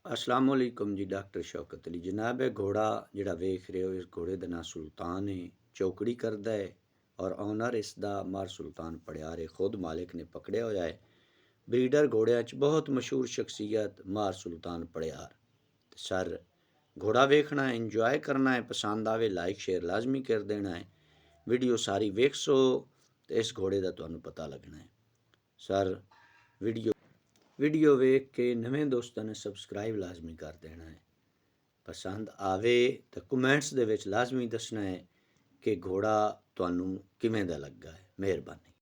अस्सलाम वालेकुम जी। डॉक्टर शौकत अली जनाब। है घोड़ा जिहड़ा वेख रहे हो, इस घोड़े का नाम सुल्तान है। चौकड़ी करता है और ऑनर इसका मार सुल्तान पड़ियार है। खुद मालिक ने पकड़िया होया है। ब्रीडर घोड़िया च बहुत मशहूर शख्सियत मार सुल्तान पड़ियार। सर घोड़ा वेखना है, इंजॉय करना है, पसंद आवे लाइक शेयर लाजमी कर देना है। वीडियो सारी वेख सो तो इस घोड़े का तुहानू पता लगना है। सर वीडियो वेख के नवें दोस्तों ने सबसक्राइब लाजमी कर देना है। पसंद आवे तो कमेंट्स दे विच लाजमी दसना है कि घोड़ा तुहानू किवें दा लगा है। मेहरबानी।